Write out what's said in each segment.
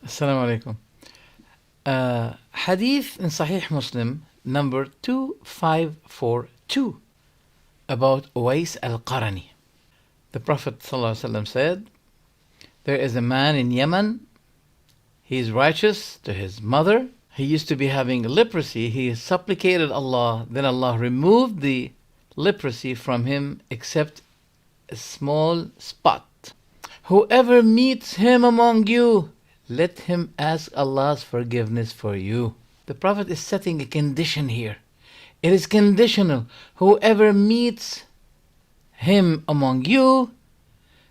Assalamu alaikum. Hadith in Sahih Muslim number 2542 about Awais Al-Qarni. The Prophet ﷺ said, there is a man in Yemen, he is righteous to his mother. He used to be having leprosy. He supplicated Allah, then Allah removed the leprosy from him except a small spot. Whoever meets him among you, let him ask Allah's forgiveness for you. The Prophet is setting a condition here. It is conditional. Whoever meets him among you,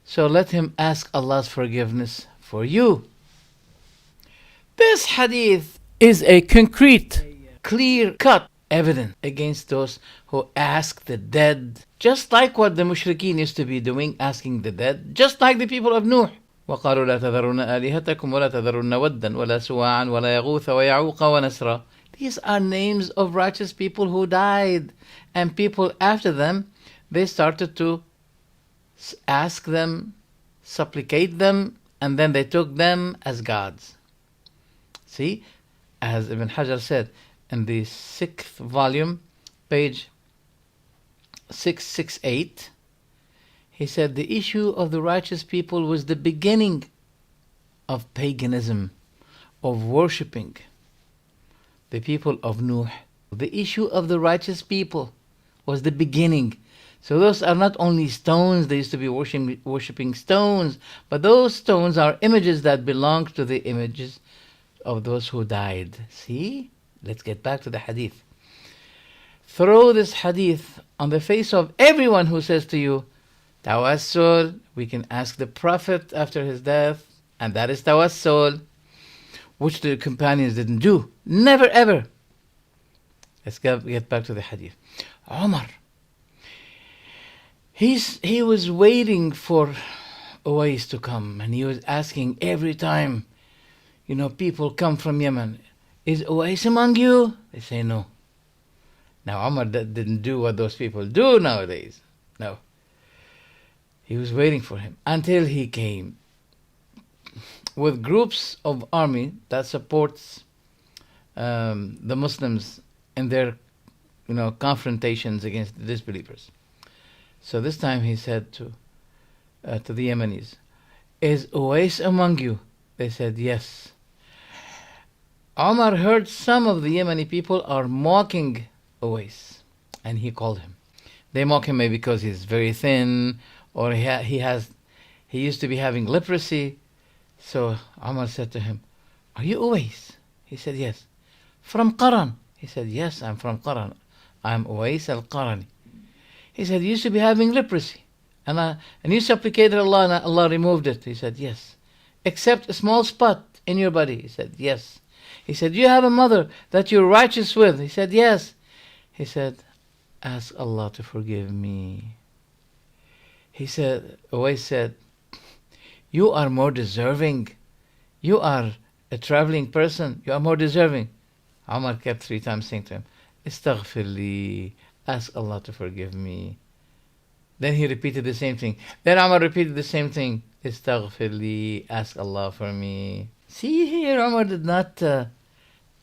so let him ask Allah's forgiveness for you. This hadith is a concrete, clear-cut evidence against those who ask the dead, just like what the mushrikeen used to be doing, asking the dead, just like the people of Nuh. وقالوا لا تذرون آلهتكم ولا تذرون ودا ولا سواعا ولا يغوث ويعوق ونسرا. These are names of righteous people who died, and people after them, they started to ask them, supplicate them, and then they took them as gods. See, as Ibn Hajar said in the 6th volume, page 668, he said the issue of the righteous people was the beginning of paganism, of worshipping the people of Nuh. The issue of the righteous people was the beginning. So those are not only stones, they used to be worshipping stones, but those stones are images that belong to the images of those who died. See? Let's get back to the hadith. Throw this hadith on the face of everyone who says to you, Tawasul, we can ask the Prophet after his death, and that is Tawasul, which the companions didn't do. Never ever. Let's get back to the hadith. Omar, he was waiting for Uwais to come, and he was asking every time, people come from Yemen, is Uwais among you? They say no. Now Omar didn't do what those people do nowadays. No. He was waiting for him until he came with groups of army that supports the Muslims in their confrontations against the disbelievers. So this time he said to the Yemenis, is Uwais among you? They said yes. Omar heard some of the Yemeni people are mocking Uwais, and he called him. They mock him maybe because he's very thin, or he used to be having leprosy. So Omar said to him, are you Uwais? He said yes. From Qaran? He said yes, I'm from Qaran. I'm Awais Al-Qarni. He said, you used to be having leprosy, and you supplicated Allah and Allah removed it. He said yes. Except a small spot in your body. He said yes. He said, you have a mother that you're righteous with. He said yes. He said, ask Allah to forgive me. He said, Uwais said, you are more deserving. You are a traveling person. You are more deserving. Omar kept 3 times saying to him, Astaghfir li, ask Allah to forgive me. Then he repeated the same thing. Then Omar repeated the same thing. Astaghfir li, ask Allah for me. See here, Omar did not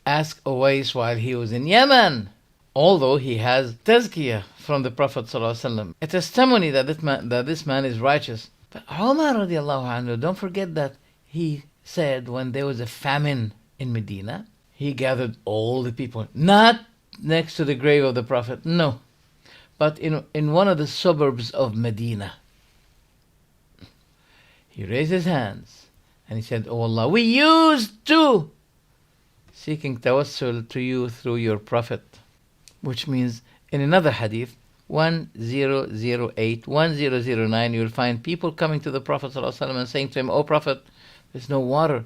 ask Uwais while he was in Yemen, although he has tazkiyah from the Prophet ﷺ, a testimony that this man is righteous. But Omar radiallahu anhu, don't forget that he said when there was a famine in Medina, he gathered all the people, not next to the grave of the Prophet, no, but in one of the suburbs of Medina. He raised his hands and he said, oh Allah, we used to seeking Tawasul to you through your Prophet. Which means in another hadith, 1008, 1009, you'll find people coming to the Prophet ﷺ and saying to him, oh Prophet, there's no water.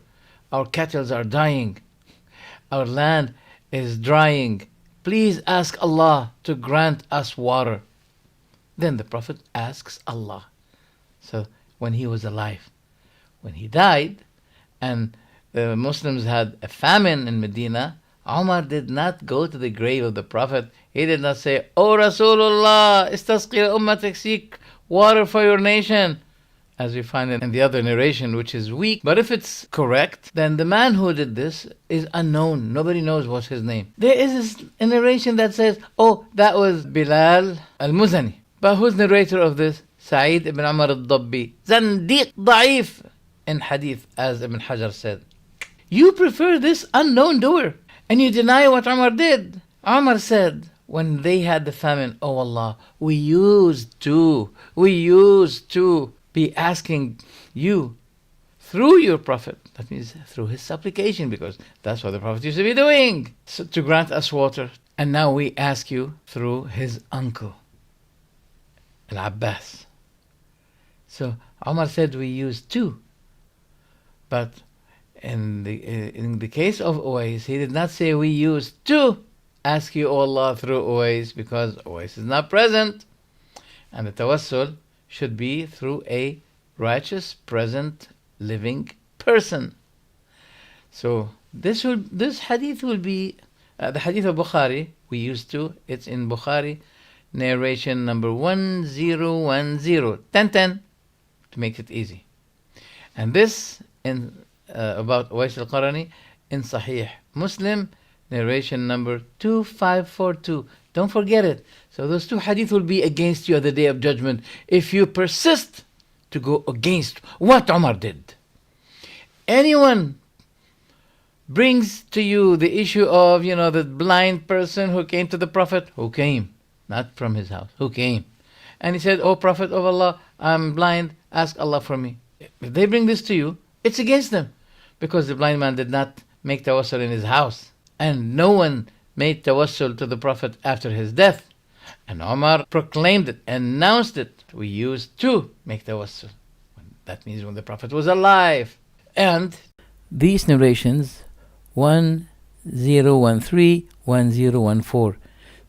Our cattle are dying. Our land is drying. Please ask Allah to grant us water. Then the Prophet asks Allah. So when he was alive. When he died and the Muslims had a famine in Medina, Omar did not go to the grave of the Prophet. He did not say, oh Rasulullah, istasqi ummatik, seek water for your nation. as we find it in the other narration, which is weak. But if it's correct, then the man who did this is unknown. Nobody knows what's his name. There is a narration that says, oh, that was Bilal al-Muzani. But who's narrator of this? Sa'id ibn Umar al-Dabbi. Zandiq da'if in hadith, as Ibn Hajar said. You prefer this unknown doer, and you deny what Umar did. Umar said, when they had the famine, oh Allah, we used to be asking you through your Prophet, that means through his supplication, because that's what the Prophet used to be doing, so to grant us water. And now we ask you through his uncle, Al-Abbas. So Umar said we used to, but in the case of Uwais, he did not say we used to ask you, O Allah, through Uwais, because Uwais is not present. And the Tawasul should be through a righteous, present, living person. So this hadith will be the hadith of Bukhari. We used to. It's in Bukhari, narration number 1010, 1010, to make it easy. And this in about Awais Al-Qarni in Sahih Muslim, narration number 2542. Don't forget it. So those two hadith will be against you at the day of judgment if you persist to go against what Umar did. Anyone brings to you the issue of, the blind person who came to the Prophet, who came, not from his house, who came. And he said, "O Prophet of Allah, I'm blind, ask Allah for me." If they bring this to you, it's against them, because the blind man did not make tawasul in his house. And no one made tawassul to the Prophet after his death. And Omar proclaimed it, announced it. We used to make tawassul. That means when the Prophet was alive. And these narrations, 1013, 1014,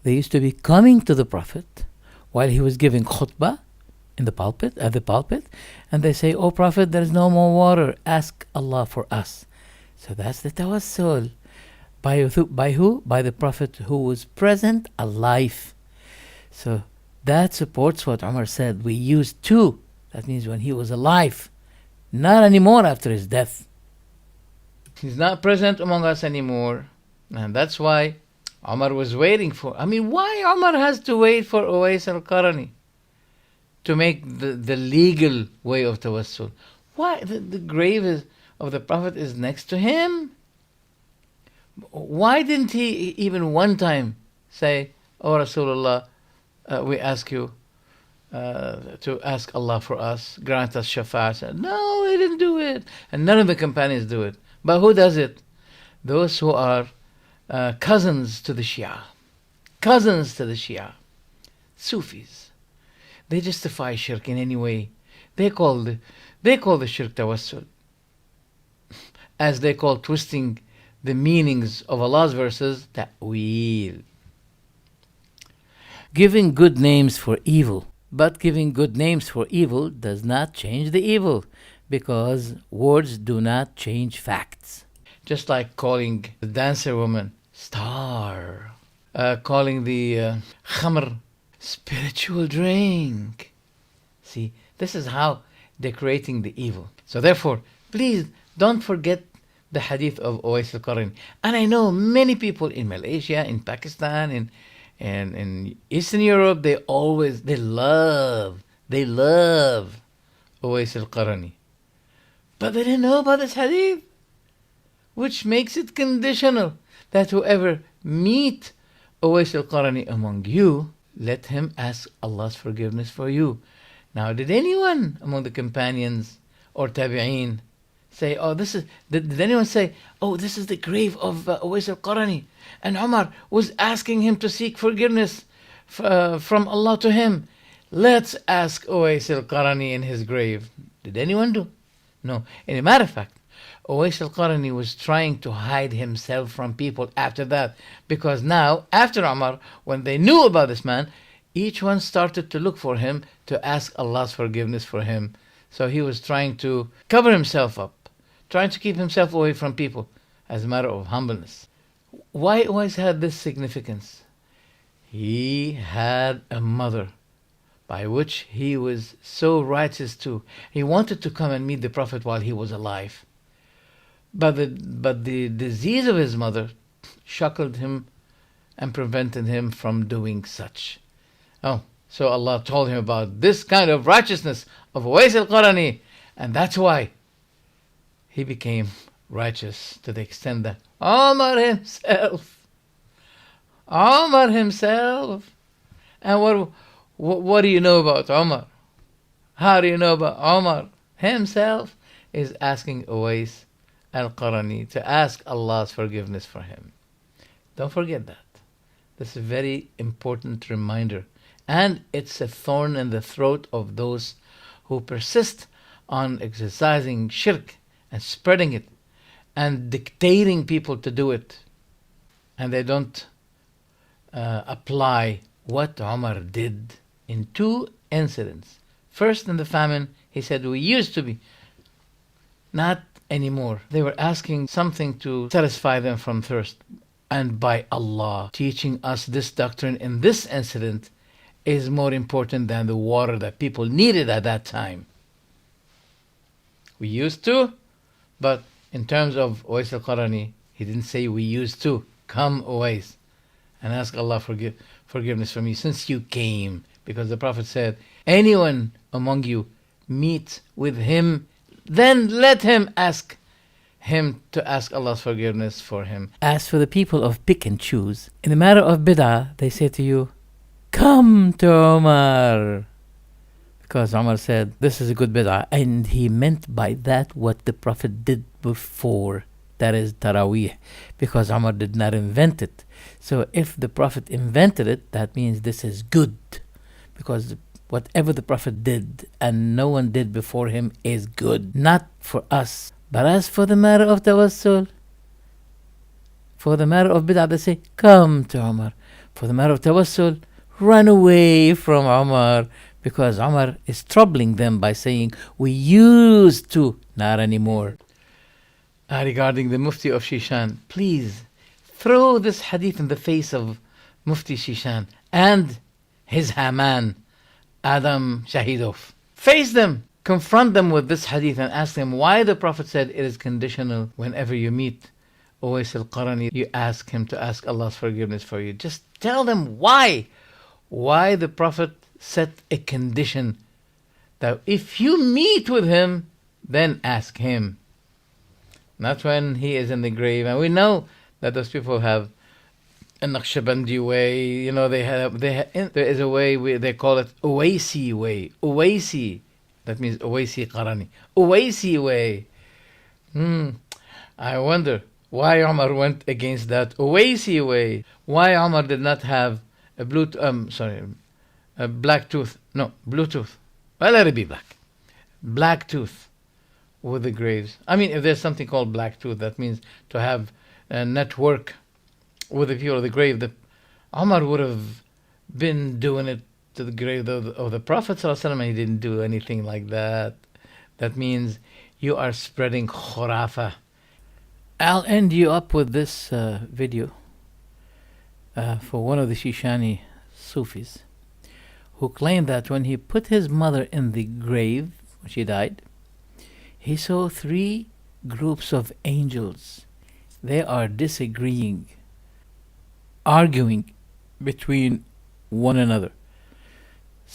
they used to be coming to the Prophet while he was giving khutbah in the pulpit, at the pulpit, and they say, "O Prophet, there is no more water. Ask Allah for us." So that's the tawassul. By who? By the Prophet who was present, alive. So that supports what Umar said. We used to. That means when he was alive, not anymore after his death. He's not present among us anymore. And that's why Umar was waiting for. Why Umar has to wait for Awais Al-Qarni to make the legal way of tawassul? Why? The grave of the Prophet is next to him. Why didn't he even one time say, "O Rasulullah, we ask you to ask Allah for us, grant us shafa'at"? No, he didn't do it. And none of the companions do it. But who does it? Those who are cousins to the Shia. Cousins to the Shia. Sufis. They justify shirk in any way. They call the shirk tawassul, as they call twisting the meanings of Allah's verses, ta'wil. Giving good names for evil. But giving good names for evil does not change the evil, because words do not change facts. Just like calling the dancer woman star, calling the khamr spiritual drink. See, this is how they're creating the evil. So therefore, please don't forget the hadith of Awais Al-Qarni. And I know many people in Malaysia, in Pakistan, in Eastern Europe, they love Awais Al-Qarni. But they didn't know about this hadith, which makes it conditional that whoever meet Awais Al-Qarni among you, let him ask Allah's forgiveness for you. Now, did anyone among the companions or tabi'een say, did anyone say, "Oh, this is the grave of Awais Al-Qarni, and Umar was asking him to seek forgiveness from Allah to him. Let's ask Awais Al-Qarni in his grave"? Did anyone do? No. In a matter of fact, Awais Al-Qarni was trying to hide himself from people after that, because now, after Umar, when they knew about this man, each one started to look for him to ask Allah's forgiveness for him. So he was trying to cover himself up, trying to keep himself away from people as a matter of humbleness. Why Uwais had this significance? He had a mother by which he was so righteous too. He wanted to come and meet the Prophet while he was alive. But the disease of his mother shackled him and prevented him from doing such. Oh, so Allah told him about this kind of righteousness of Awais Al-Qarni, and that's why he became righteous to the extent that Omar himself, and what do you know about Omar? How do you know about Omar himself? Is asking Awais Al-Qarni to ask Allah's forgiveness for him. Don't forget that. This is a very important reminder. And it's a thorn in the throat of those who persist on exercising shirk and spreading it and dictating people to do it. And they don't apply what Umar did in two incidents. First, in the famine, he said, we used to be. Not anymore. They were asking something to satisfy them from thirst. And by Allah, teaching us this doctrine in this incident is more important than the water that people needed at that time. We used to, but in terms of Awais Al-Qarni, he didn't say we used to. Come, Uwais, and ask Allah forgiveness for me since you came. Because the Prophet said, anyone among you meets with him, then let him ask him to ask Allah's forgiveness for him. As for the people of pick and choose, in the matter of bid'ah, they say to you, come to Omar. Because Omar said, this is a good bid'ah. And he meant by that what the Prophet did before. That is Taraweeh. Because Omar did not invent it. So if the Prophet invented it, that means this is good. Because whatever the Prophet did and no one did before him is good. Not for us. But as for the matter of Tawasul, for the matter of bid'ah, they say, come to Omar. For the matter of Tawasul, run away from Omar. Because Omar is troubling them by saying, we used to, not anymore. Regarding the Mufti of Shishan, please throw this hadith in the face of Mufti Shishan and his Haman, Adam Shahidov. Face them. Confront them with this hadith and ask them why the Prophet said it is conditional. Whenever you meet Awais Al-Qarni, you ask him to ask Allah's forgiveness for you. Just tell them why. Why the Prophet set a condition that if you meet with him, then ask him. Not when he is in the grave. And we know that those people have a Naqshbandi way. You know, there is a way, they call it Uwaisi way. Uwaisi. That means Awais Al-Qarni. Uwaisi way. I wonder why Omar went against that Uwaisi way. Why Omar did not have a black tooth. No, Bluetooth. Well, let it be black. Black tooth with the graves. I mean, if there's something called black tooth, that means to have a network with the people of the grave. Omar would have been doing it to the grave of the Prophet ﷺ, and he didn't do anything like that. That means you are spreading khurafa. I'll end you up with this video for one of the Shishani Sufis who claimed that when he put his mother in the grave when she died, he saw 3 groups of angels. They are disagreeing, arguing between one another.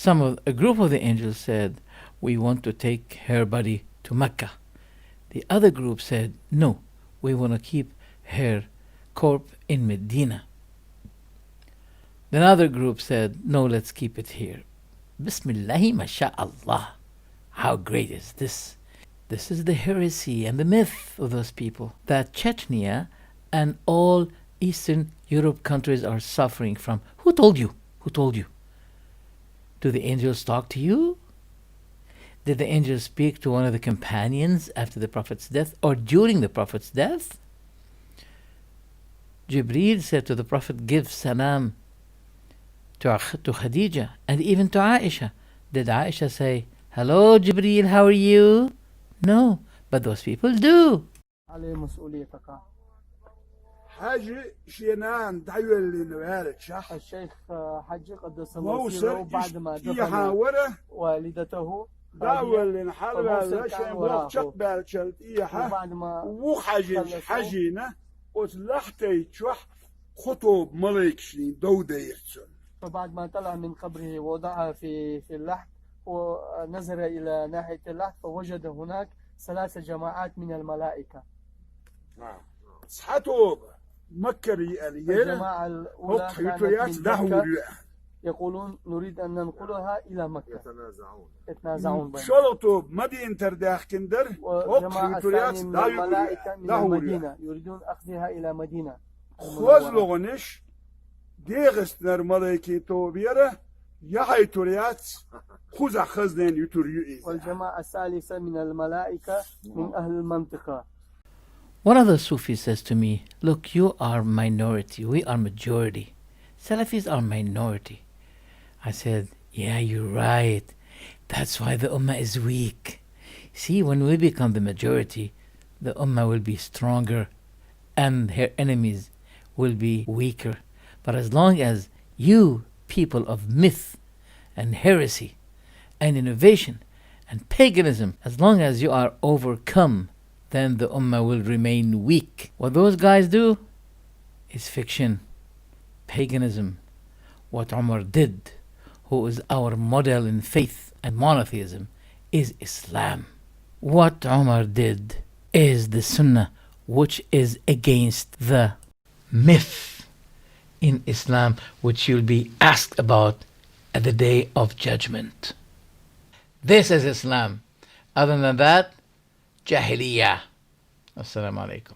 A group of the angels said, we want to take her body to Mecca. The other group said, no, we want to keep her corpse in Medina. Another group said, no, let's keep it here. Bismillahi masha'Allah. How great is this? This is the heresy and the myth of those people that Chechnya and all Eastern Europe countries are suffering from. Who told you? Who told you? Do the angels talk to you? Did the angels speak to one of the companions after the Prophet's death or during the Prophet's death? Jibreel said to the Prophet, give salam to Khadija and even to Aisha. Did Aisha say, hello Jibreel, how are you? No, but those people do. حاجة شينان دعوة اللي نوالد شح الشيخ حج قدس الله سيره بعد ما دفن يحاوره والدته دعوة اللي نحلها لشيء وقت بالشلت إيحا وبعد ما حجينة وتلحتي تشوح خطوب ملك شين دودة يحسن. فبعد ما طلع من قبره وضعها في اللحد ونظر إلى ناحية اللحد فوجد هناك 3 جماعات من الملائكة. صحتوب مكري الجماعة الأولى كانت من مكة يقولون نريد أن ننقلها إلى مكة. يتنازعون شلطوب مدينة ترداخ كندر. وجماعة الثانية من الملائكة من المدينة يريدون أخذها إلى مدينة. خوز لغنش ديغست نر ملائكة توبيرة يحي توريات خوز خزنين يتوريو. والجماعة الثالثة من الملائكة من أهل المنطقة. One of the Sufis says to me, look, you are minority, we are majority. Salafis are minority. I said, yeah, you're right. That's why the Ummah is weak. See, when we become the majority, the Ummah will be stronger and her enemies will be weaker. But as long as you, people of myth and heresy and innovation and paganism, as long as you are overcome, then the Ummah will remain weak. What those guys do is fiction, paganism. What Omar did, who is our model in faith and monotheism, is Islam. What Omar did is the Sunnah, which is against the myth in Islam, which you'll be asked about at the Day of Judgment. This is Islam. Other than that, Jahiliyyah. Assalamu alaikum.